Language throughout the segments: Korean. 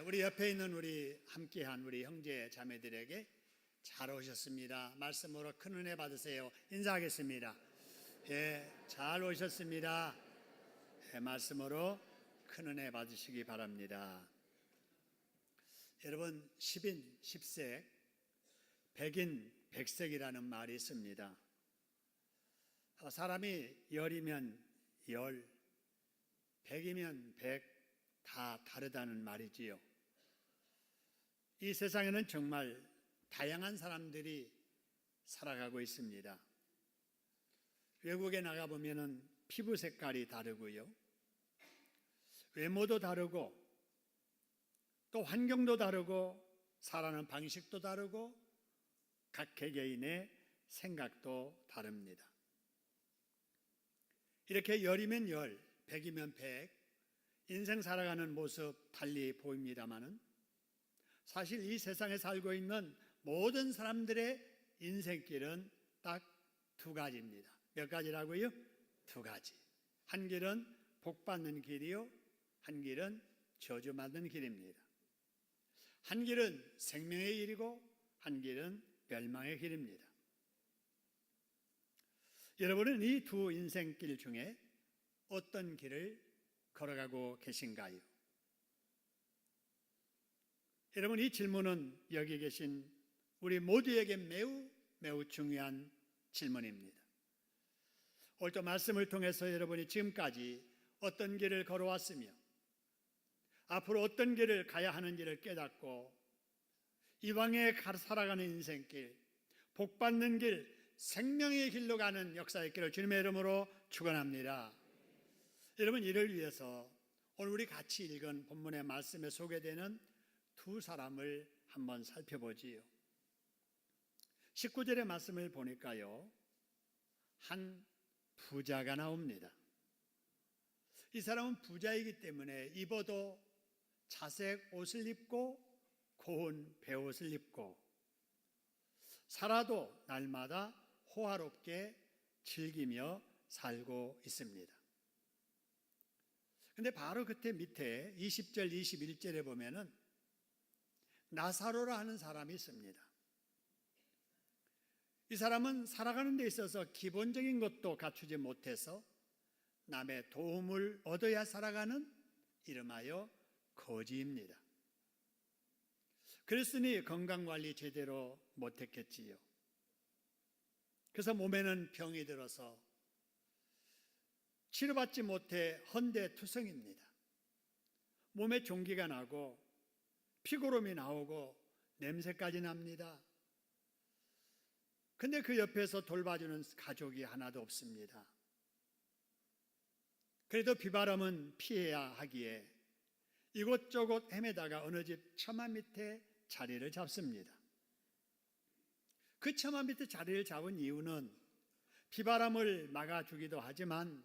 우리 옆에 있는 우리 함께한 우리 형제 자매들에게 잘 오셨습니다. 말씀으로 큰 은혜 받으세요. 인사하겠습니다. 잘 오셨습니다. 말씀으로 큰 은혜 받으시기 바랍니다. 여러분, 10인 10색, 100인 100색이라는 말이 있습니다. 사람이 열이면 열, 100이면 100, 다 다르다는 말이지요. 이 세상에는 정말 다양한 사람들이 살아가고 있습니다. 외국에 나가보면 피부 색깔이 다르고요, 외모도 다르고, 또 환경도 다르고, 살아가는 방식도 다르고, 각 개개인의 생각도 다릅니다. 이렇게 열이면 열, 100이면 100, 인생 살아가는 모습 달리 보입니다마는 사실 이 세상에 살고 있는 모든 사람들의 인생길은 딱 두 가지입니다. 몇 가지라고요? 두 가지. 한 길은 복받는 길이요, 한 길은 저주받는 길입니다. 한 길은 생명의 길이고 한 길은 멸망의 길입니다. 여러분은 이 두 인생길 중에 어떤 길을 걸어가고 계신가요? 여러분, 이 질문은 여기 계신 우리 모두에게 매우 중요한 질문입니다. 오늘 말씀을 통해서 여러분이 지금까지 어떤 길을 걸어왔으며 앞으로 어떤 길을 가야 하는지를 깨닫고 이방에 살아가는 인생길, 복받는 길, 생명의 길로 가는 역사의 길을 주님의 이름으로 축원합니다. 여러분, 이를 위해서 오늘 우리 같이 읽은 본문의 말씀에 소개되는 두 사람을 한번 살펴보지요. 19절의 말씀을 보니까요, 한 부자가 나옵니다. 이 사람은 부자이기 때문에 입어도 자색 옷을 입고 고운 베옷을 입고 살아도 날마다 호화롭게 즐기며 살고 있습니다. 근데 바로 그때 밑에 20절, 21절에 보면은 나사로라 하는 사람이 있습니다. 이 사람은 살아가는 데 있어서 기본적인 것도 갖추지 못해서 남의 도움을 얻어야 살아가는 이름하여 거지입니다. 그랬으니 건강관리 제대로 못했겠지요. 그래서 몸에는 병이 들어서 치료받지 못해 헌대투성입니다. 몸에 종기가 나고 피고름이 나오고 냄새까지 납니다. 근데 그 옆에서 돌봐주는 가족이 하나도 없습니다. 그래도 비바람은 피해야 하기에 이곳저곳 헤매다가 어느 집 처마 밑에 자리를 잡습니다. 그 처마 밑에 자리를 잡은 이유는 비바람을 막아주기도 하지만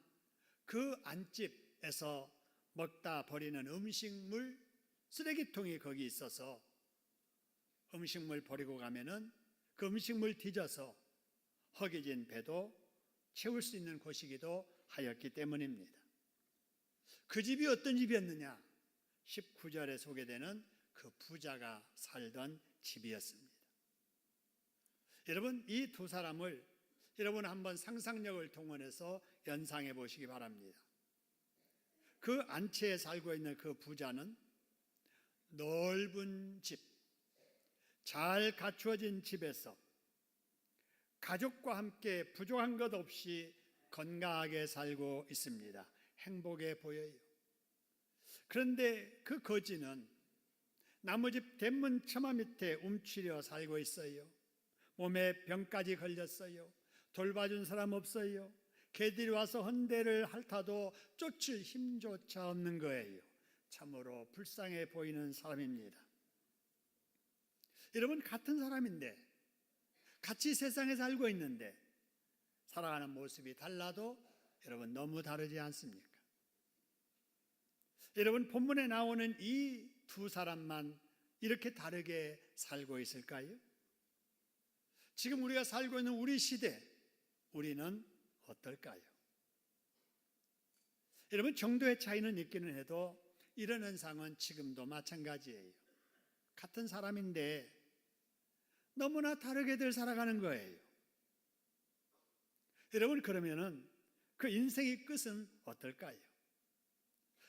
그 안집에서 먹다 버리는 음식물, 쓰레기통이 거기 있어서 음식물 버리고 가면은 그 음식물 뒤져서 허기진 배도 채울 수 있는 곳이기도 하였기 때문입니다. 그 집이 어떤 집이었느냐? 19절에 소개되는 그 부자가 살던 집이었습니다. 여러분, 이 두 사람을 여러분 한번 상상력을 동원해서 연상해 보시기 바랍니다. 그 안채에 살고 있는 그 부자는 넓은 집, 잘 갖추어진 집에서 가족과 함께 부족한 것 없이 건강하게 살고 있습니다. 행복해 보여요. 그런데 그 거지는 나무집 대문 처마 밑에 움츠려 살고 있어요. 몸에 병까지 걸렸어요. 돌봐준 사람 없어요. 개들이 와서 헌대를 핥아도 쫓을 힘조차 없는 거예요. 참으로 불쌍해 보이는 사람입니다. 여러분, 같은 사람인데 같이 세상에 살고 있는데 살아가는 모습이 달라도 여러분 너무 다르지 않습니까? 여러분, 본문에 나오는 이 두 사람만 이렇게 다르게 살고 있을까요? 지금 우리가 살고 있는 우리 시대, 우리는 어떨까요? 여러분, 정도의 차이는 있기는 해도 이런 현상은 지금도 마찬가지예요. 같은 사람인데 너무나 다르게들 살아가는 거예요. 여러분, 그러면은 그 인생의 끝은 어떨까요?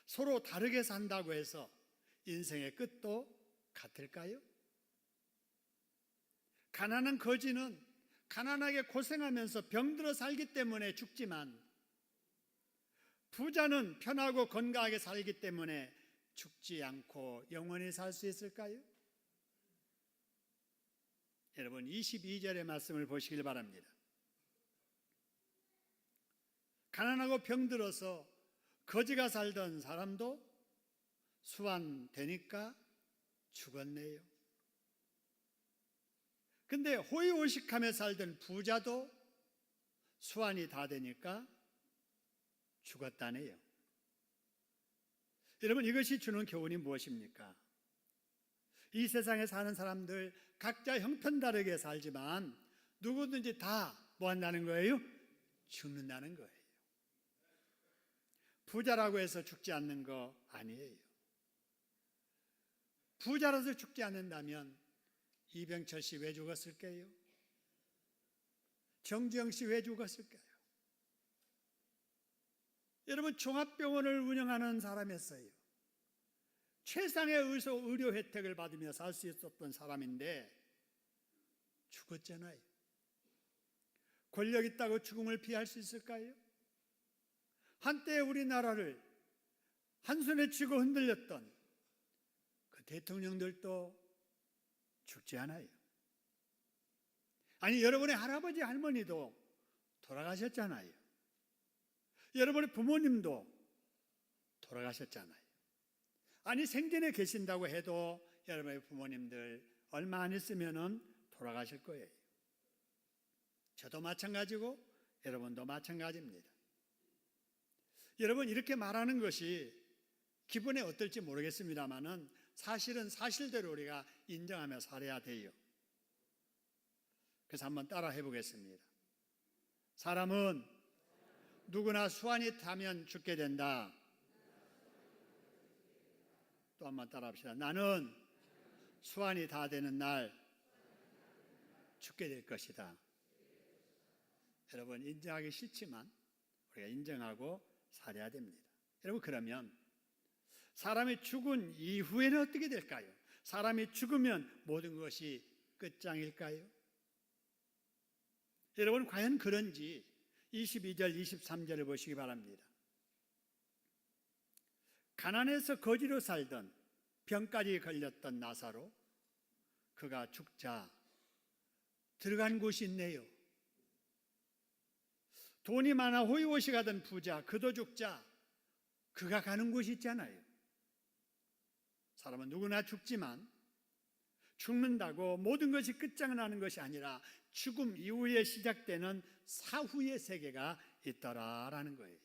서로 다르게 산다고 해서 인생의 끝도 같을까요? 가난한 거지는 가난하게 고생하면서 병들어 살기 때문에 죽지만, 부자는 편하고 건강하게 살기 때문에 죽지 않고 영원히 살 수 있을까요? 여러분, 22절의 말씀을 보시길 바랍니다. 가난하고 병들어서 거지가 살던 사람도 수완되니까 죽었네요. 근데 호의호식하며 살던 부자도 수완이 다 되니까 죽었다네요. 여러분, 이것이 주는 교훈이 무엇입니까? 이 세상에 사는 사람들 각자 형편 다르게 살지만 누구든지 다 뭐 한다는 거예요? 죽는다는 거예요. 부자라고 해서 죽지 않는 거 아니에요. 부자라서 죽지 않는다면 이병철 씨 왜 죽었을까요? 정지영 씨 왜 죽었을까요? 여러분, 종합병원을 운영하는 사람이었어요. 최상의 의료 혜택을 받으며 살 수 있었던 사람인데 죽었잖아요. 권력 있다고 죽음을 피할 수 있을까요? 한때 우리나라를 한손에 쥐고 흔들렸던 그 대통령들도 죽지 않아요. 아니, 여러분의 할아버지 할머니도 돌아가셨잖아요. 여러분의 부모님도 돌아가셨잖아요. 아니, 생전에 계신다고 해도 여러분의 부모님들 얼마 안 있으면 돌아가실 거예요. 저도 마찬가지고 여러분도 마찬가지입니다. 여러분, 이렇게 말하는 것이 기분에 어떨지 모르겠습니다만은 사실은 사실대로 우리가 인정하며 살아야 돼요. 그래서 한번 따라 해보겠습니다. 사람은 누구나 수완이 타면 죽게 된다. 또 한번 따라 합시다. 나는 수완이 다 되는 날 죽게 될 것이다. 여러분, 인정하기 싫지만 우리가 인정하고 살아야 됩니다. 여러분, 그러면 사람이 죽은 이후에는 어떻게 될까요? 사람이 죽으면 모든 것이 끝장일까요? 여러분, 과연 그런지 22절, 23절을 보시기 바랍니다. 가난해서 거지로 살던 병까지 걸렸던 나사로, 그가 죽자 들어간 곳이 있네요. 돈이 많아 호의호식하던 부자, 그도 죽자 그가 가는 곳이 있잖아요. 사람은 누구나 죽지만 죽는다고 모든 것이 끝장나는 것이 아니라 죽음 이후에 시작되는 사후의 세계가 있더라라는 거예요.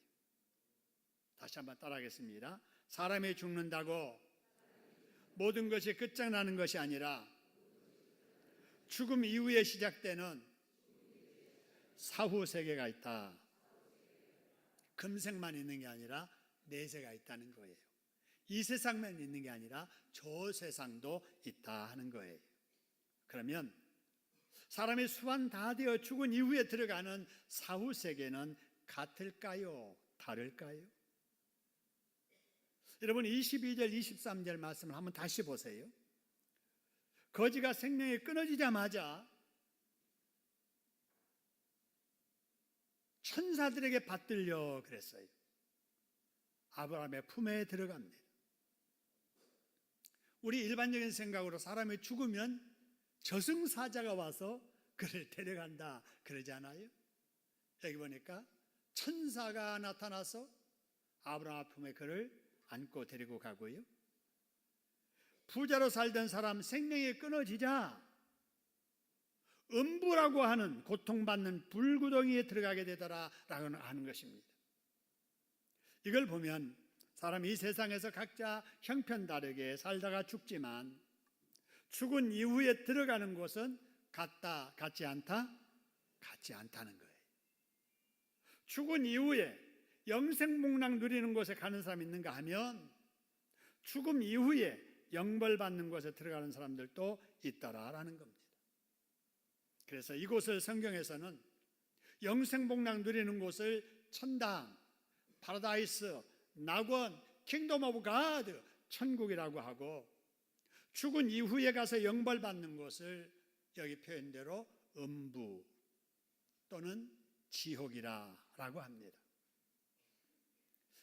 다시 한번 따라하겠습니다. 사람이 죽는다고 모든 것이 끝장나는 것이 아니라 죽음 이후에 시작되는 사후 세계가 있다. 금생만 있는 게 아니라 내세가 있다는 거예요. 이 세상만 있는 게 아니라 저 세상도 있다 하는 거예요. 그러면 사람이 수완 다 되어 죽은 이후에 들어가는 사후 세계는 같을까요? 다를까요? 여러분, 22절, 23절 말씀을 한번 다시 보세요. 거지가 생명이 끊어지자마자 천사들에게 받들려 그랬어요. 아브라함의 품에 들어갑니다. 우리 일반적인 생각으로 사람이 죽으면 저승사자가 와서 그를 데려간다 그러잖아요. 여기 보니까 천사가 나타나서 아브라함 품에 그를 안고 데리고 가고요. 부자로 살던 사람 생명이 끊어지자 음부라고 하는 고통받는 불구덩이에 들어가게 되더라라고 하는 것입니다. 이걸 보면 사람이 이 세상에서 각자 형편 다르게 살다가 죽지만 죽은 이후에 들어가는 곳은 같다, 같지 않다? 같지 않다는 거예요. 죽은 이후에 영생복락 누리는 곳에 가는 사람이 있는가 하면 죽음 이후에 영벌받는 곳에 들어가는 사람들도 있더라라는 겁니다. 그래서 이곳을 성경에서는 영생복락 누리는 곳을 천당, 파라다이스, 낙원, 킹덤 오브 가드, 천국이라고 하고, 죽은 이후에 가서 영벌받는 곳을 여기 표현대로 음부 또는 지옥이라고 합니다.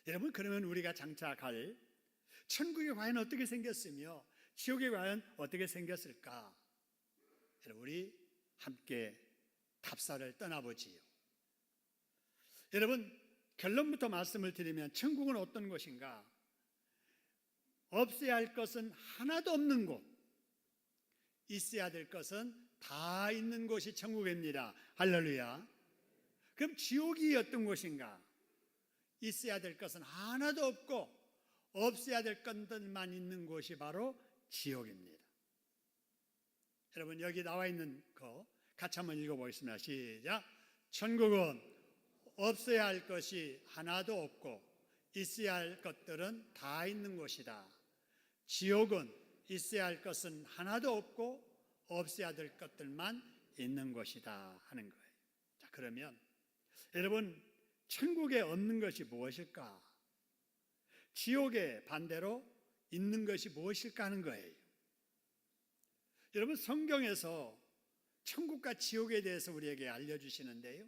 여러분, 그러면 우리가 장차 갈 천국이 과연 어떻게 생겼으며 지옥이 과연 어떻게 생겼을까? 여러분, 우리 함께 답사를 떠나보지요. 여러분, 결론부터 말씀을 드리면 천국은 어떤 곳인가? 없어야 할 것은 하나도 없는 곳, 있어야 될 것은 다 있는 곳이 천국입니다. 할렐루야. 그럼 지옥이 어떤 곳인가? 있어야 될 것은 하나도 없고 없어야 될 것들만 있는 곳이 바로 지옥입니다. 여러분, 여기 나와 있는 거 같이 한번 읽어보겠습니다. 시작. 천국은 없어야 할 것이 하나도 없고 있어야 할 것들은 다 있는 곳이다. 지옥은 있어야 할 것은 하나도 없고 없어야 될 것들만 있는 곳이다 하는 거예요. 자, 그러면 여러분, 천국에 없는 것이 무엇일까? 지옥에 반대로 있는 것이 무엇일까 하는 거예요. 여러분, 성경에서 천국과 지옥에 대해서 우리에게 알려주시는데요,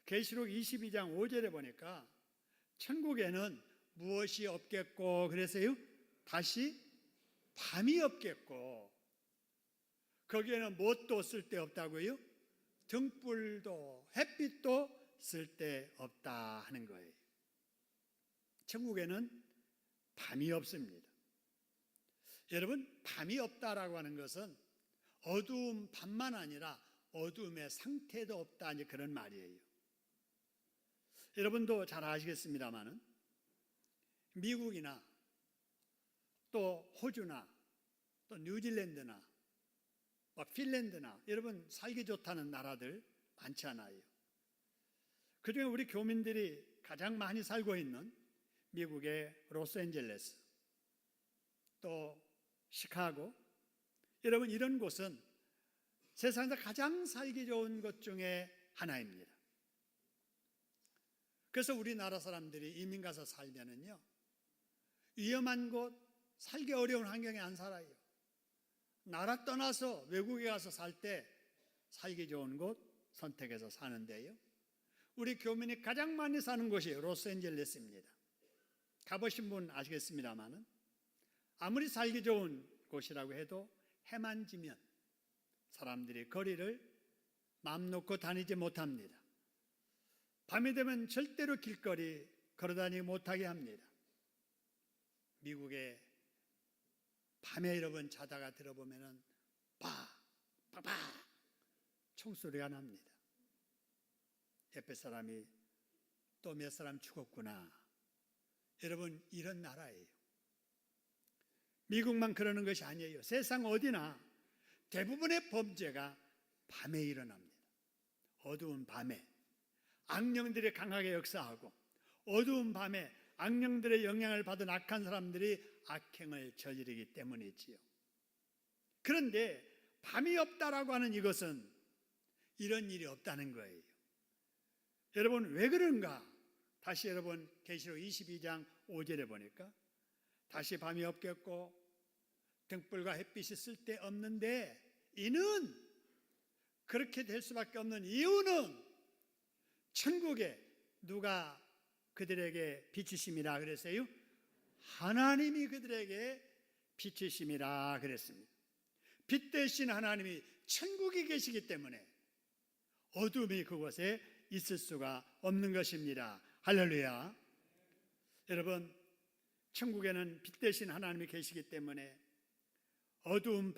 계시록 22장 5절에 보니까 천국에는 무엇이 없겠고, 그래서요 다시 밤이 없겠고, 거기에는 뭣도 쓸데없다고요? 등불도 햇빛도 쓸데없다 하는 거예요. 천국에는 밤이 없습니다. 여러분, 밤이 없다라고 하는 것은 어두운 밤만 아니라 어두움의 상태도 없다, 이제 그런 말이에요. 여러분도 잘 아시겠습니다만은 미국이나 또 호주나 또 뉴질랜드나 핀란드나 여러분 살기 좋다는 나라들 많지 않아요. 그중에 우리 교민들이 가장 많이 살고 있는 미국의 로스앤젤레스, 또 시카고, 여러분 이런 곳은 세상에서 가장 살기 좋은 곳 중에 하나입니다. 그래서 우리나라 사람들이 이민 가서 살면은요, 위험한 곳, 살기 어려운 환경에 안 살아요. 나라 떠나서 외국에 가서 살 때 살기 좋은 곳 선택해서 사는데요, 우리 교민이 가장 많이 사는 곳이 로스앤젤레스입니다. 가보신 분 아시겠습니다만은 아무리 살기 좋은 곳이라고 해도 해만 지면 사람들이 거리를 마음 놓고 다니지 못합니다. 밤이 되면 절대로 길거리 걸어다니지 못하게 합니다. 미국의 밤에 여러분 자다가 들어보면은 빠빠빠 총소리가 납니다. 옆에 사람이 또 몇 사람 죽었구나. 여러분, 이런 나라예요. 미국만 그러는 것이 아니에요. 세상 어디나 대부분의 범죄가 밤에 일어납니다. 어두운 밤에 악령들이 강하게 역사하고, 어두운 밤에 악령들의 영향을 받은 악한 사람들이 악행을 저지르기 때문이지요. 그런데 밤이 없다라고 하는 이것은 이런 일이 없다는 거예요. 여러분, 왜 그런가? 다시 여러분 계시록 22장 5절에 보니까 다시 밤이 없겠고 등불과 햇빛이 쓸데없는데, 이는 그렇게 될 수밖에 없는 이유는 천국에 누가 그들에게 비치심이라 그랬어요? 하나님이 그들에게 비치심이라 그랬습니다. 빛 대신 하나님이 천국에 계시기 때문에 어둠이 그곳에 있을 수가 없는 것입니다. 할렐루야. 여러분, 천국에는 빛 대신 하나님이 계시기 때문에 어두운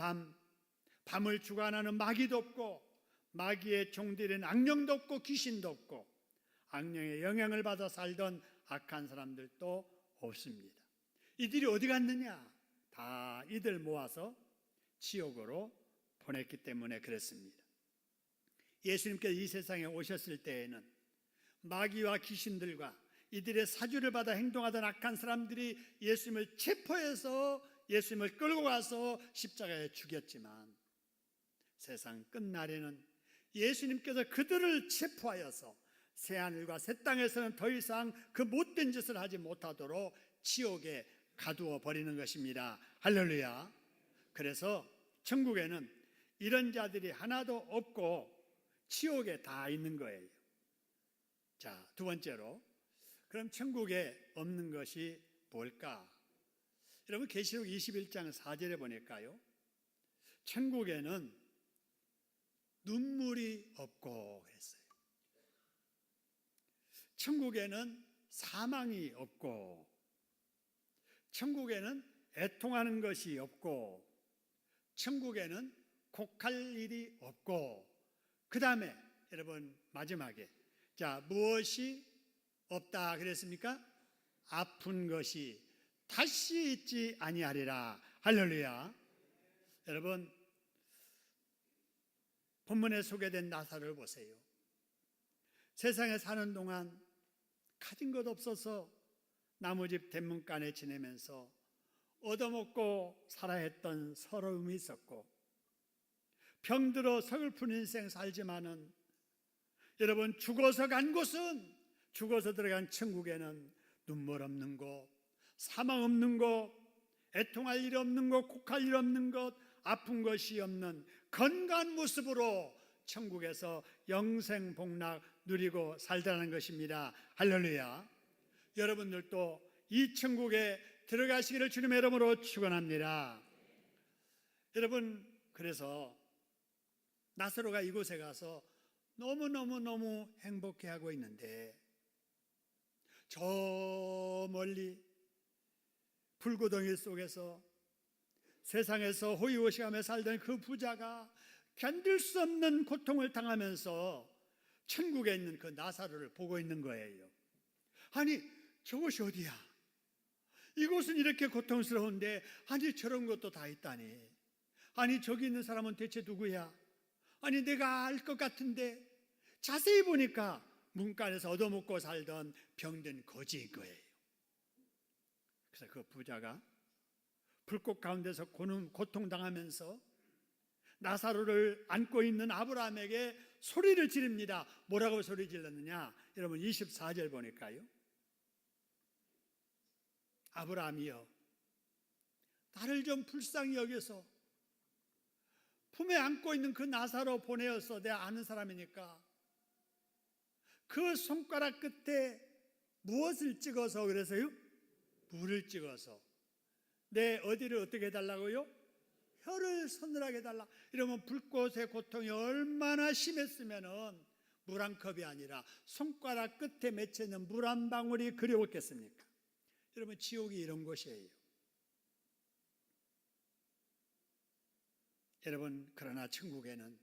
밤을 주관하는 마귀도 없고, 마귀의 종들인 악령도 없고, 귀신도 없고, 악령의 영향을 받아 살던 악한 사람들도 없습니다. 이들이 어디 갔느냐? 다 이들 모아서 지옥으로 보냈기 때문에 그렇습니다. 예수님께서 이 세상에 오셨을 때에는 마귀와 귀신들과 이들의 사주를 받아 행동하던 악한 사람들이 예수님을 체포해서 예수님을 끌고 가서 십자가에 죽였지만 세상 끝날에는 예수님께서 그들을 체포하여서 새하늘과 새 땅에서는 더 이상 그 못된 짓을 하지 못하도록 지옥에 가두어 버리는 것입니다. 할렐루야. 그래서 천국에는 이런 자들이 하나도 없고 지옥에 다 있는 거예요. 자, 두 번째로, 그럼 천국에 없는 것이 뭘까? 여러분, 계시록 21장 4절에 보니까요, 천국에는 눈물이 없고 그랬어요. 천국에는 사망이 없고, 천국에는 애통하는 것이 없고, 천국에는 곡할 일이 없고, 그 다음에 여러분 마지막에, 자, 무엇이 없다 그랬습니까? 아픈 것이 다시 있지 아니하리라. 할렐루야. 여러분, 본문에 소개된 나사로를 보세요. 세상에 사는 동안 가진 것 없어서 나무집 대문간에 지내면서 얻어먹고 살아야 했던 서러움이 있었고, 병들어 서글픈 인생 살지만은 여러분, 죽어서 간 곳은, 죽어서 들어간 천국에는 눈물 없는 곳, 사망 없는 곳, 애통할 일 없는 곳, 곡할 일 없는 곳, 아픈 것이 없는 건강한 모습으로 천국에서 영생 복락 누리고 살다는 것입니다. 할렐루야. 여러분들도 이 천국에 들어가시기를 주님의 이름으로 축원합니다. 여러분, 그래서 나사로가 이곳에 가서 너무 행복해하고 있는데, 저 멀리 불구덩이 속에서 세상에서 호의호식하며 살던 그 부자가 견딜 수 없는 고통을 당하면서 천국에 있는 그 나사로를 보고 있는 거예요. 아니, 저것이 어디야? 이곳은 이렇게 고통스러운데, 아니 저런 것도 다 있다니. 아니 저기 있는 사람은 대체 누구야? 아니 내가 알 것 같은데. 자세히 보니까 문간에서 얻어먹고 살던 병든 거지인 거예요. 그래서 그 부자가 불꽃 가운데서 고통당하면서 나사로를 안고 있는 아브라함에게 소리를 지릅니다. 뭐라고 소리 질렀느냐? 여러분 24절 보니까요, 아브라함이여, 나를 좀 불쌍히 여겨서 품에 안고 있는 그 나사로 보내어서, 내가 아는 사람이니까 그 손가락 끝에 무엇을 찍어서, 그래서요? 물을 찍어서 내 어디를 어떻게 해달라고요? 혀를 서늘하게 해달라. 이러면 불꽃의 고통이 얼마나 심했으면 물 한 컵이 아니라 손가락 끝에 맺혀있는 물 한 방울이 그리웠겠습니까? 여러분, 지옥이 이런 곳이에요. 여러분, 그러나 천국에는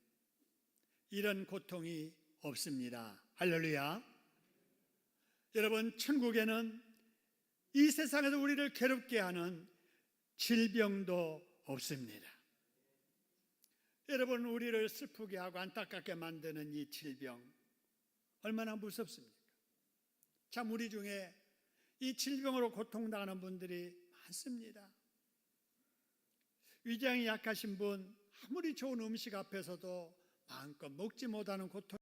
이런 고통이 없습니다. 할렐루야. 여러분, 천국에는 이 세상에서 우리를 괴롭게 하는 질병도 없습니다. 여러분, 우리를 슬프게 하고 안타깝게 만드는 이 질병 얼마나 무섭습니까? 참, 우리 중에 이 질병으로 고통당하는 분들이 많습니다. 위장이 약하신 분, 아무리 좋은 음식 앞에서도 마음껏 먹지 못하는 고통,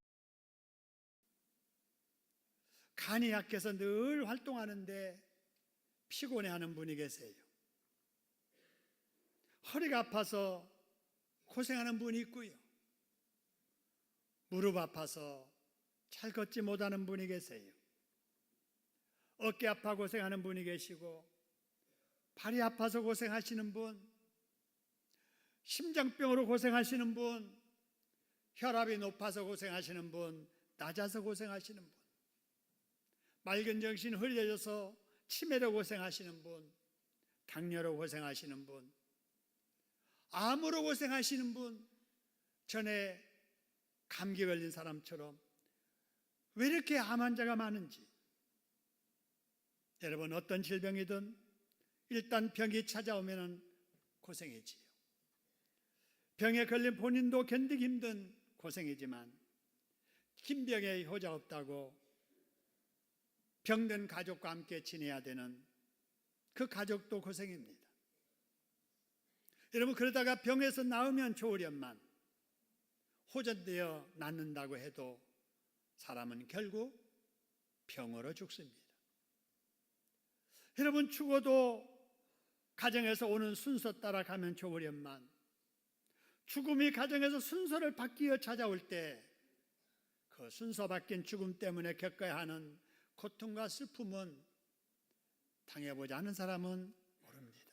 간이 약해서 늘 활동하는데 피곤해하는 분이 계세요. 허리가 아파서 고생하는 분이 있고요, 무릎 아파서 잘 걷지 못하는 분이 계세요. 어깨 아파 고생하는 분이 계시고, 발이 아파서 고생하시는 분, 심장병으로 고생하시는 분, 혈압이 높아서 고생하시는 분, 낮아서 고생하시는 분, 맑은 정신 흐려져서 치매로 고생하시는 분, 당뇨로 고생하시는 분, 암으로 고생하시는 분, 전에 감기 걸린 사람처럼 왜 이렇게 암 환자가 많은지. 여러분, 어떤 질병이든 일단 병이 찾아오면 고생이지요. 병에 걸린 본인도 견디기 힘든 고생이지만, 긴 병에 효자 없다고 병든 가족과 함께 지내야 되는 그 가족도 고생입니다. 여러분, 그러다가 병에서 나으면 좋으련만 호전되어 낫는다고 해도 사람은 결국 병으로 죽습니다. 여러분, 죽어도 가정에서 오는 순서 따라 가면 좋으련만 죽음이 가정에서 순서를 바뀌어 찾아올 때 그 순서 바뀐 죽음 때문에 겪어야 하는 고통과 슬픔은 당해보지 않은 사람은 모릅니다.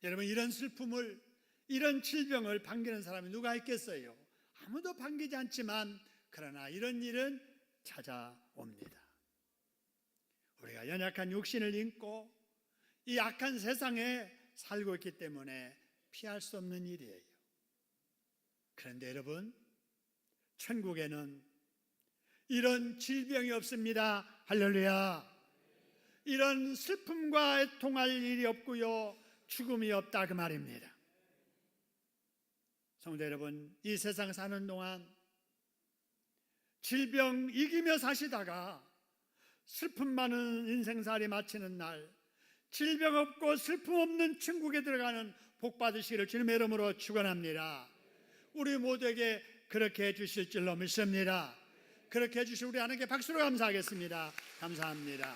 여러분, 이런 슬픔을, 이런 질병을 반기는 사람이 누가 있겠어요? 아무도 반기지 않지만 그러나 이런 일은 찾아옵니다. 우리가 연약한 육신을 입고 이 악한 세상에 살고 있기 때문에 피할 수 없는 일이에요. 그런데 여러분, 천국에는 이런 질병이 없습니다. 할렐루야. 이런 슬픔과 애통할 일이 없고요, 죽음이 없다, 그 말입니다. 성도 여러분, 이 세상 사는 동안 질병 이기며 사시다가 슬픔 많은 인생살이 마치는 날 질병 없고 슬픔 없는 천국에 들어가는 복 받으시기를 주님의 이름으로 축원합니다. 우리 모두에게 그렇게 해주실 줄로 믿습니다. 그렇게 해주실 우리 하나님께 박수로 감사하겠습니다. 감사합니다.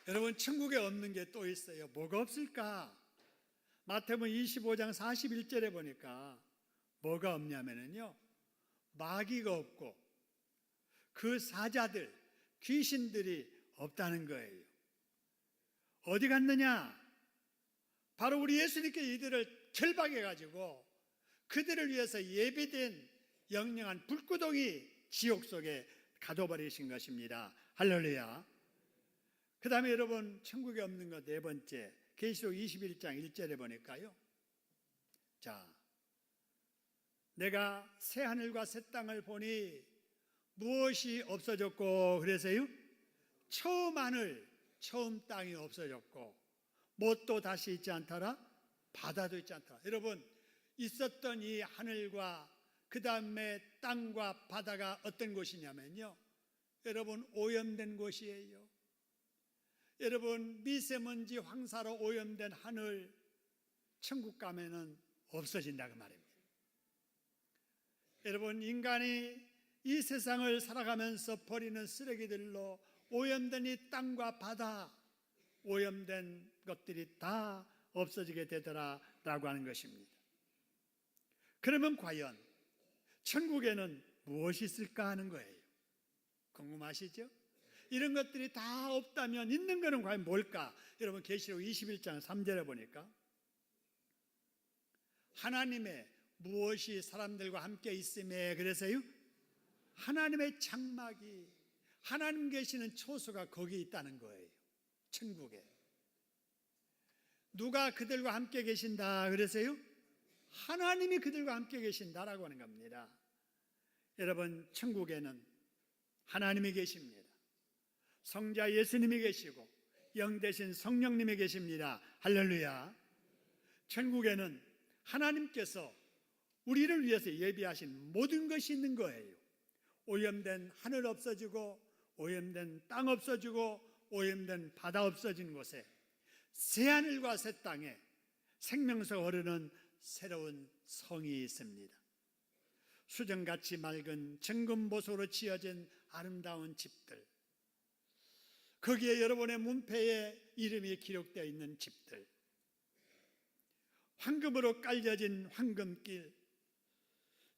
여러분, 천국에 없는 게 또 있어요. 뭐가 없을까? 마태복음 25장 41절에 보니까 뭐가 없냐면요, 마귀가 없고 그 사자들, 귀신들이 없다는 거예요. 어디 갔느냐? 바로 우리 예수님께 이들을 결박해가지고 그들을 위해서 예비된 영영한 불구덩이 지옥 속에 가둬버리신 것입니다. 할렐루야. 그 다음에 여러분, 천국에 없는 것 네 번째, 계시록 21장 1절에 보니까요, 자, 내가 새 하늘과 새 땅을 보니 무엇이 없어졌고, 그래서요, 처음 하늘 처음 땅이 없어졌고 뭣도 다시 있지 않더라, 바다도 있지 않더라. 여러분, 있었던 이 하늘과 그 다음에 땅과 바다가 어떤 곳이냐면요, 여러분, 오염된 곳이에요. 여러분, 미세먼지 황사로 오염된 하늘, 천국 가면은 없어진다, 그 말입니다. 여러분, 인간이 이 세상을 살아가면서 버리는 쓰레기들로 오염된 이 땅과 바다, 오염된 것들이 다 없어지게 되더라라고 하는 것입니다. 그러면 과연 천국에는 무엇이 있을까 하는 거예요. 궁금하시죠? 이런 것들이 다 없다면 있는 것은 과연 뭘까? 여러분, 계시록 21장 3절에 보니까 하나님의 무엇이 사람들과 함께 있음에, 그래서요, 하나님의 장막이, 하나님 계시는 초소가 거기 있다는 거예요. 천국에 누가 그들과 함께 계신다, 그래서요, 하나님이 그들과 함께 계신다라고 하는 겁니다. 여러분, 천국에는 하나님이 계십니다. 성자 예수님이 계시고 영 대신 성령님이 계십니다. 할렐루야. 천국에는 하나님께서 우리를 위해서 예비하신 모든 것이 있는 거예요. 오염된 하늘 없어지고 오염된 땅 없어지고 오염된 바다 없어진 곳에 새 하늘과 새 땅에 생명수 흐르는 새로운 성이 있습니다. 수정같이 맑은 정금보석으로 지어진 아름다운 집들, 거기에 여러분의 문패에 이름이 기록되어 있는 집들, 황금으로 깔려진 황금길,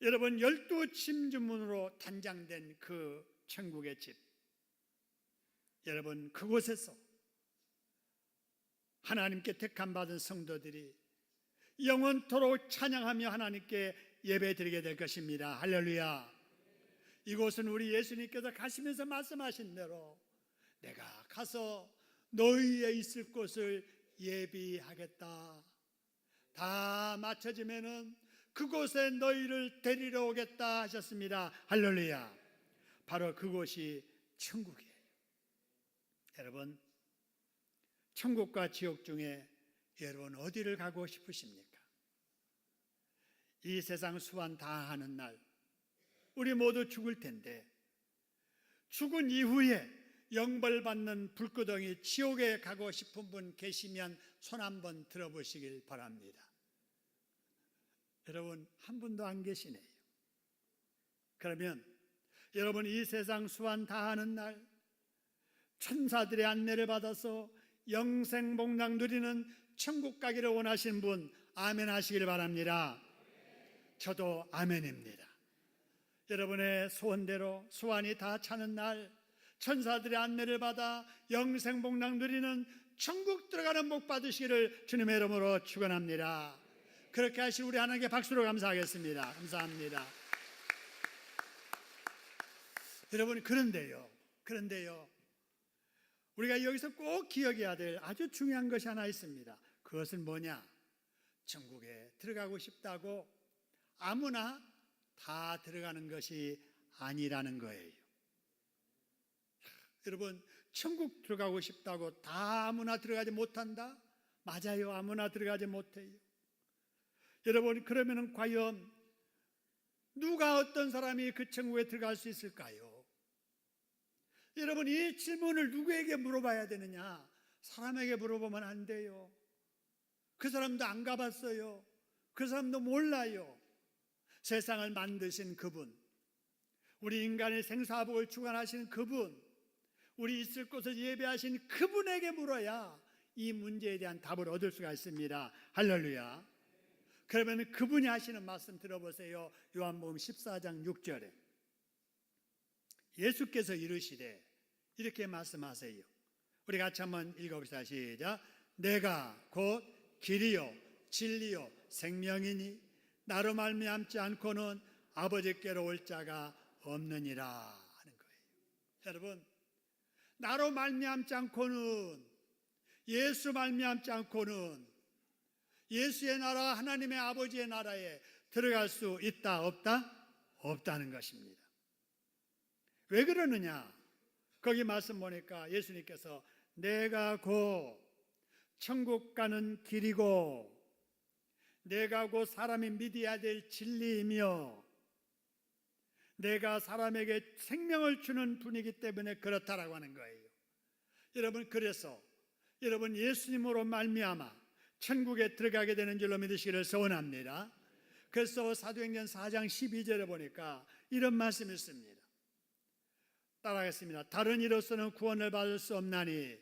여러분 12침주문으로 단장된 그 천국의 집, 여러분 그곳에서 하나님께 택함받은 성도들이 영원토록 찬양하며 하나님께 예배드리게 될 것입니다. 할렐루야. 이곳은 우리 예수님께서 가시면서 말씀하신 대로 내가 가서 너희에 있을 곳을 예비하겠다, 다 맞춰지면은 그곳에 너희를 데리러 오겠다 하셨습니다. 할렐루야. 바로 그곳이 천국이에요. 여러분, 천국과 지옥 중에 여러분 어디를 가고 싶으십니까? 이 세상 수완 다 하는 날 우리 모두 죽을 텐데 죽은 이후에 영벌받는 불구덩이 지옥에 가고 싶은 분 계시면 손 한번 들어보시길 바랍니다. 여러분 한 분도 안 계시네요. 그러면 여러분 이 세상 수완 다하는 날 천사들의 안내를 받아서 영생복락 누리는 천국 가기를 원하시는 분 아멘 하시길 바랍니다. 저도 아멘입니다. 여러분의 소원대로 수완이 다 차는 날 천사들의 안내를 받아 영생복락 누리는 천국 들어가는 복 받으시기를 주님의 이름으로 축원합니다. 그렇게 하실 우리 하나님께 박수로 감사하겠습니다. 감사합니다. 여러분 그런데요 우리가 여기서 꼭 기억해야 될 아주 중요한 것이 하나 있습니다. 그것은 뭐냐? 천국에 들어가고 싶다고 아무나 다 들어가는 것이 아니라는 거예요. 여러분 천국 들어가고 싶다고 다 아무나 들어가지 못한다? 맞아요. 아무나 들어가지 못해요. 여러분 그러면 과연 누가 어떤 사람이 그 천국에 들어갈 수 있을까요? 여러분 이 질문을 누구에게 물어봐야 되느냐? 사람에게 물어보면 안 돼요. 그 사람도 안 가봤어요. 그 사람도 몰라요. 세상을 만드신 그분, 우리 인간의 생사복을 주관하시는 그분, 우리 있을 곳을 예배하신 그분에게 물어야 이 문제에 대한 답을 얻을 수가 있습니다. 할렐루야. 그러면 그분이 하시는 말씀 들어보세요. 요한복음 14장 6절에 예수께서 이르시되 이렇게 말씀하세요. 우리 같이 한번 읽어봅시다. 시작. 내가 곧 길이요 진리요 생명이니 나로 말미암지 않고는 아버지께로 올 자가 없느니라 하는 거예요. 여러분 나로 말미암지 않고는, 예수 말미암지 않고는 예수의 나라 하나님의 아버지의 나라에 들어갈 수 있다 없다? 없다는 것입니다. 왜 그러느냐? 거기 말씀 보니까 예수님께서 내가 곧 천국 가는 길이고 내가 곧 사람이 믿어야 될 진리이며 내가 사람에게 생명을 주는 분이기 때문에 그렇다라고 하는 거예요. 여러분 그래서 여러분 예수님으로 말미암아 천국에 들어가게 되는 줄로 믿으시기를 소원합니다. 그래서 사도행전 4장 12절에 보니까 이런 말씀이 있습니다. 따라하겠습니다. 다른 이로서는 구원을 받을 수 없나니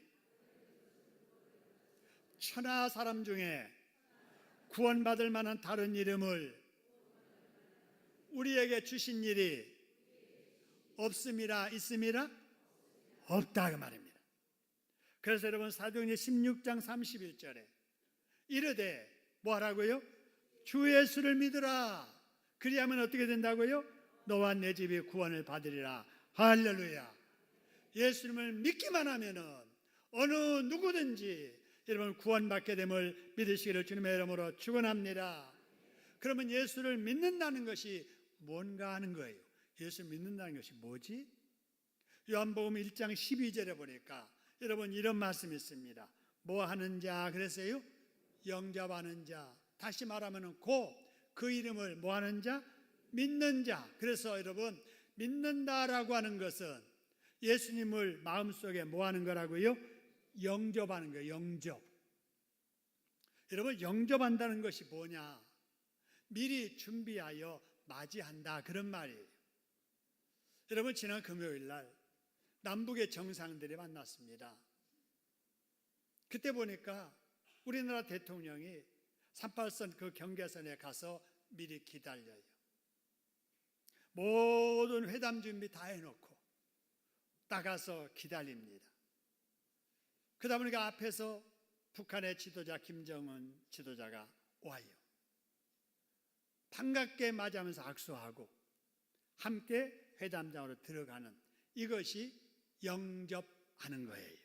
천하 사람 중에 구원받을 만한 다른 이름을 우리에게 주신 일이 없음이라 있음이라 없다 그 말입니다. 그래서 여러분 사도행전 16장 31절에 이르되 뭐하라고요? 주 예수를 믿으라. 그리하면 어떻게 된다고요? 너와 내 집이 구원을 받으리라. 할렐루야. 예수님을 믿기만 하면은 어느 누구든지 여러분 구원받게 됨을 믿으시기를 주님의 이름으로 축원합니다. 그러면 예수를 믿는다는 것이 뭔가 하는 거예요. 예수를 믿는다는 것이 뭐지? 요한복음 1장 12절에 보니까 여러분 이런 말씀이 있습니다. 뭐 하는 자 그랬어요? 영접하는 자. 다시 말하면 그 이름을 뭐 하는 자? 믿는 자. 그래서 여러분 믿는다라고 하는 것은 예수님을 마음속에 뭐 하는 거라고요? 영접하는 거예요. 영접. 여러분 영접한다는 것이 뭐냐? 미리 준비하여 맞이한다 그런 말이에요. 여러분 지난 금요일 날 남북의 정상들이 만났습니다. 그때 보니까 우리나라 대통령이 38선 그 경계선에 가서 미리 기다려요. 모든 회담 준비 다 해놓고 나가서 기다립니다. 그러다 보니까 앞에서 북한의 지도자 김정은 지도자가 와요. 반갑게 맞이하면서 악수하고 함께 회담장으로 들어가는 이것이 영접하는 거예요.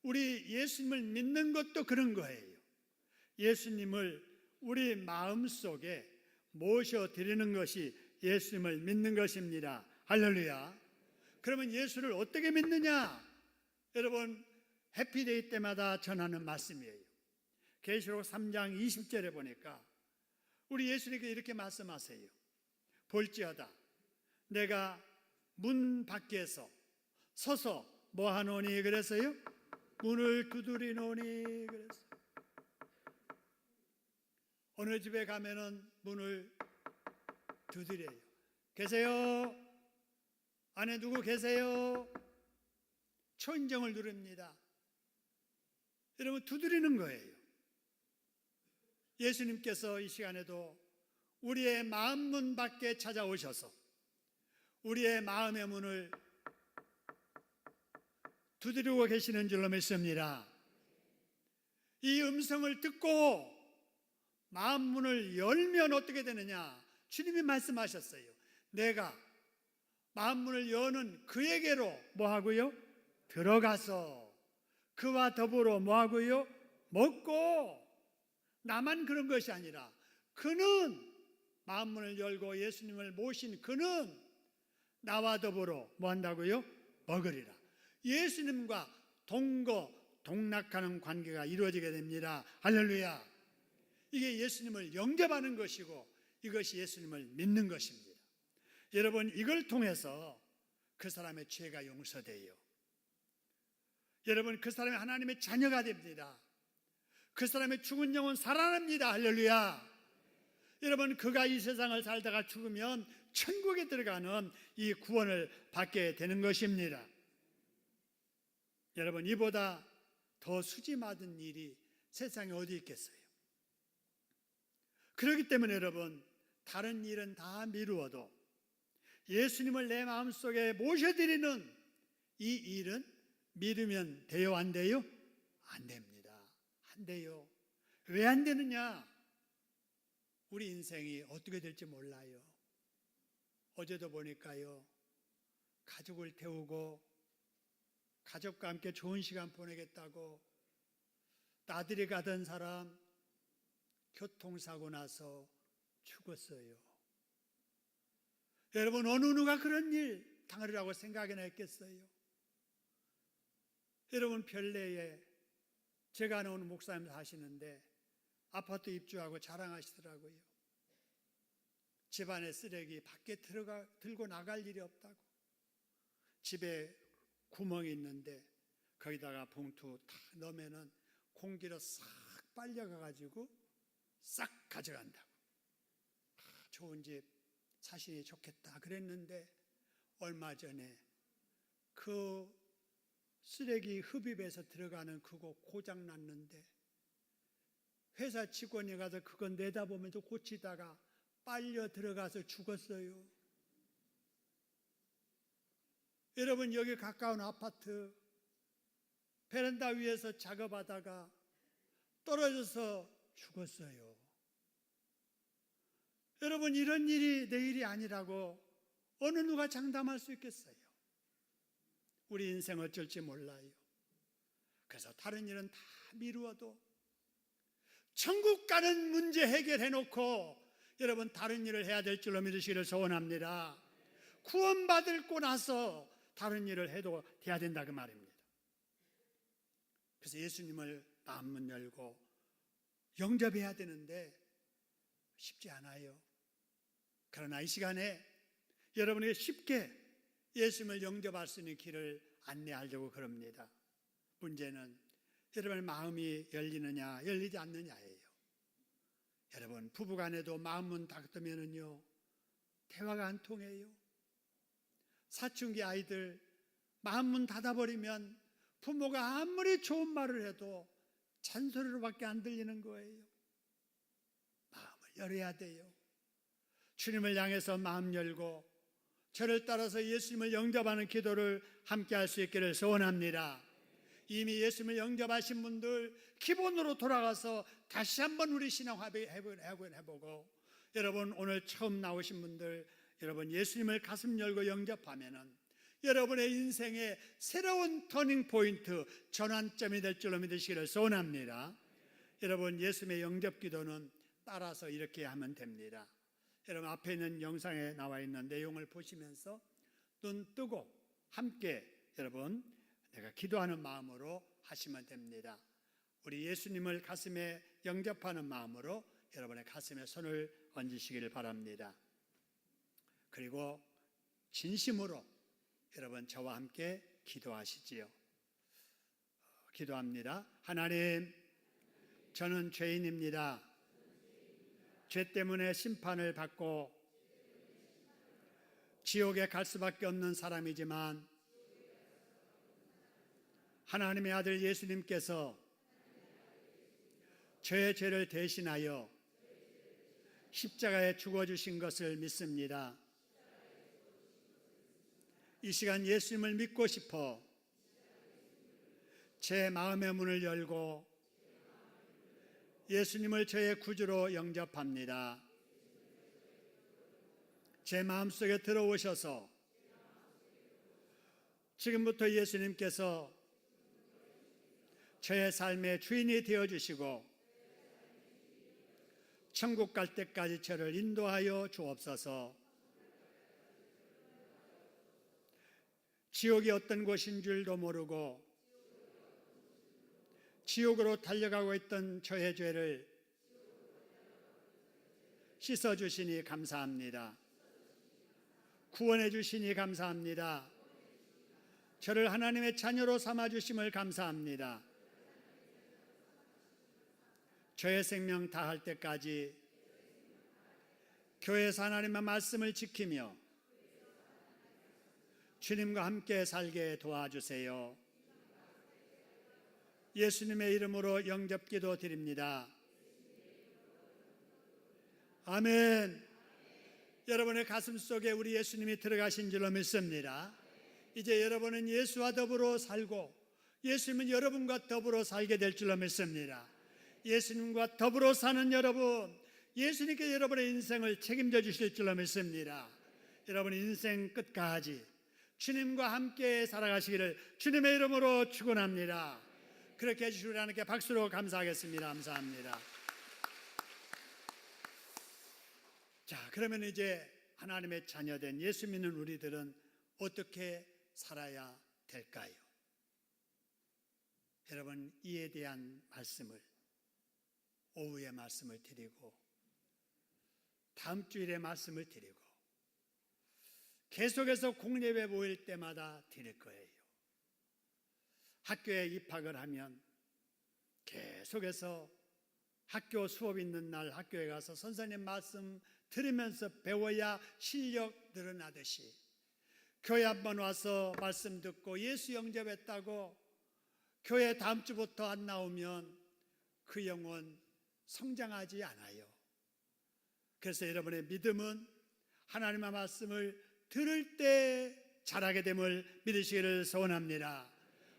우리 예수님을 믿는 것도 그런 거예요. 예수님을 우리 마음속에 모셔드리는 것이 예수님을 믿는 것입니다. 할렐루야. 그러면 예수를 어떻게 믿느냐? 여러분 해피데이 때마다 전하는 말씀이에요. 계시록 3장 20절에 보니까 우리 예수님께 이렇게 말씀하세요. 볼지어다 내가 문 밖에서 서서 뭐 하노니 그랬어요? 문을 두드리노니 그랬어요. 어느 집에 가면은 문을 두드려요. 계세요? 안에 누구 계세요? 초인종을 누릅니다. 여러분, 두드리는 거예요. 예수님께서 이 시간에도 우리의 마음 문 밖에 찾아오셔서 우리의 마음의 문을 두드리고 계시는 줄로 믿습니다. 이 음성을 듣고 마음 문을 열면 어떻게 되느냐? 주님이 말씀하셨어요. 내가 마음 문을 여는 그에게로 뭐 하고요? 들어가서 그와 더불어 뭐 하고요? 먹고. 나만 그런 것이 아니라 그는 마음 문을 열고 예수님을 모신 그는 나와 더불어 뭐 한다고요? 먹으리라. 예수님과 동거동락하는 관계가 이루어지게 됩니다. 할렐루야. 이게 예수님을 영접하는 것이고 이것이 예수님을 믿는 것입니다. 여러분, 이걸 통해서 그 사람의 죄가 용서돼요. 여러분, 그 사람이 하나님의 자녀가 됩니다. 그 사람의 죽은 영혼 살아납니다. 할렐루야. 여러분, 그가 이 세상을 살다가 죽으면 천국에 들어가는 이 구원을 받게 되는 것입니다. 여러분, 이보다 더 수지맞은 일이 세상에 어디 있겠어요? 그렇기 때문에 여러분, 다른 일은 다 미루어도 예수님을 내 마음속에 모셔드리는 이 일은 미루면 돼요? 안 돼요? 안 됩니다. 안 돼요. 왜 안 되느냐? 우리 인생이 어떻게 될지 몰라요. 어제도 보니까요, 가족을 태우고 가족과 함께 좋은 시간 보내겠다고 나들이 가던 사람 교통사고 나서 죽었어요. 여러분, 어느 누가 그런 일 당하리라고 생각이나 했겠어요? 여러분, 별내에 제가 아는 목사님 사시는데 아파트 입주하고 자랑하시더라고요. 집안에 쓰레기 밖에 들고 나갈 일이 없다고. 집에 구멍이 있는데 거기다가 봉투 탁 넣으면은 공기로 싹 빨려가가지고 싹 가져간다고. 좋은 집 사시니 좋겠다 그랬는데 얼마 전에 그 쓰레기 흡입해서 들어가는 그거 고장 났는데 회사 직원이 가서 그거 내다보면서 고치다가 빨려 들어가서 죽었어요. 여러분, 여기 가까운 아파트 베란다 위에서 작업하다가 떨어져서 죽었어요. 여러분, 이런 일이 내 일이 아니라고 어느 누가 장담할 수 있겠어요? 우리 인생 어쩔지 몰라요. 그래서 다른 일은 다 미루어도 천국 가는 문제 해결해놓고 여러분, 다른 일을 해야 될 줄로 믿으시기를 소원합니다. 구원받고 나서 다른 일을 해도 돼야 된다 그 말입니다. 그래서 예수님을 마음문 열고 영접해야 되는데 쉽지 않아요. 그러나 이 시간에 여러분에게 쉽게 예수님을 영접할 수 있는 길을 안내하려고 그럽니다. 문제는 여러분의 마음이 열리느냐 열리지 않느냐예요. 여러분, 부부간에도 마음문 닫으면은요 대화가 안 통해요. 사춘기 아이들 마음문 닫아버리면 부모가 아무리 좋은 말을 해도 잔소리로밖에 안 들리는 거예요. 마음을 열어야 돼요. 주님을 향해서 마음 열고 저를 따라서 예수님을 영접하는 기도를 함께 할 수 있기를 소원합니다. 이미 예수님을 영접하신 분들 기본으로 돌아가서 다시 한번 우리 신앙 해보고, 여러분 오늘 처음 나오신 분들 여러분 예수님을 가슴 열고 영접하면은 여러분의 인생의 새로운 터닝 포인트, 전환점이 될 줄로 믿으시기를 소원합니다. 여러분, 예수님의 영접 기도는 따라서 이렇게 하면 됩니다. 여러분, 앞에 있는 영상에 나와 있는 내용을 보시면서 눈 뜨고 함께 여러분 내가 기도하는 마음으로 하시면 됩니다. 우리 예수님을 가슴에 영접하는 마음으로 여러분의 가슴에 손을 얹으시기를 바랍니다. 그리고 진심으로 여러분 저와 함께 기도하시지요. 기도합니다. 하나님, 저는 죄인입니다. 죄 때문에 심판을 받고 지옥에 갈 수밖에 없는 사람이지만 하나님의 아들 예수님께서 저의 죄를 대신하여 십자가에 죽어주신 것을 믿습니다. 이 시간 예수님을 믿고 싶어 제 마음의 문을 열고 예수님을 저의 구주로 영접합니다. 제 마음속에 들어오셔서 지금부터 예수님께서 저의 삶의 주인이 되어주시고 천국 갈 때까지 저를 인도하여 주옵소서. 지옥이 어떤 곳인 줄도 모르고 지옥으로 달려가고 있던 저의 죄를 씻어주시니 감사합니다. 구원해 주시니 감사합니다. 저를 하나님의 자녀로 삼아주심을 감사합니다. 저의 생명 다할 때까지 교회에서 하나님의 말씀을 지키며 주님과 함께 살게 도와주세요. 예수님의 이름으로 영접기도 드립니다. 아멘. 여러분의 가슴 속에 우리 예수님이 들어가신 줄로 믿습니다. 이제 여러분은 예수와 더불어 살고 예수님은 여러분과 더불어 살게 될 줄로 믿습니다. 예수님과 더불어 사는 여러분, 예수님께 여러분의 인생을 책임져 주실 줄로 믿습니다. 여러분의 인생 끝까지 주님과 함께 살아가시기를 주님의 이름으로 축원합니다. 그렇게 해주시는 하나님께 박수로 감사하겠습니다. 감사합니다. 자, 그러면 이제 하나님의 자녀된 예수 믿는 우리들은 어떻게 살아야 될까요? 여러분, 이에 대한 말씀을 오후에 말씀을 드리고 다음 주일에 말씀을 드리고 계속해서 공예배 모일 때마다 드릴 거예요. 학교에 입학을 하면 계속해서 학교 수업 있는 날 학교에 가서 선생님 말씀 들으면서 배워야 실력 늘어나듯이 교회 한번 와서 말씀 듣고 예수 영접했다고 교회 다음 주부터 안 나오면 그 영혼 성장하지 않아요. 그래서 여러분의 믿음은 하나님의 말씀을 들을 때 자라게 됨을 믿으시기를 소원합니다.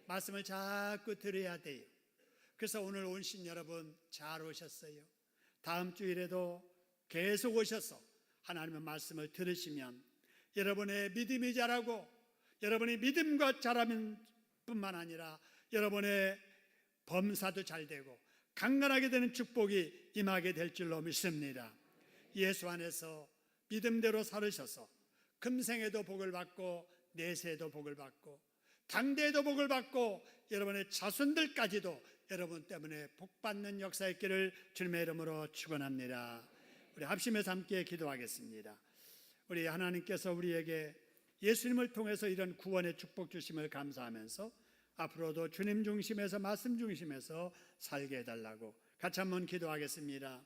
말씀을 자꾸 들어야 돼요. 그래서 오늘 오신 여러분 잘 오셨어요. 다음 주일에도 계속 오셔서 하나님의 말씀을 들으시면 여러분의 믿음이 자라고 여러분의 믿음과 자라면 뿐만 아니라 여러분의 범사도 잘 되고 강건하게 되는 축복이 임하게 될 줄로 믿습니다. 예수 안에서 믿음대로 살으셔서 금생에도 복을 받고 내세에도 복을 받고 당대에도 복을 받고 여러분의 자손들까지도 여러분 때문에 복받는 역사 있기를 주님의 이름으로 축원합니다. 우리 합심해서 함께 기도하겠습니다. 우리 하나님께서 우리에게 예수님을 통해서 이런 구원의 축복 주심을 감사하면서 앞으로도 주님 중심에서 말씀 중심에서 살게 해달라고 같이 한번 기도하겠습니다.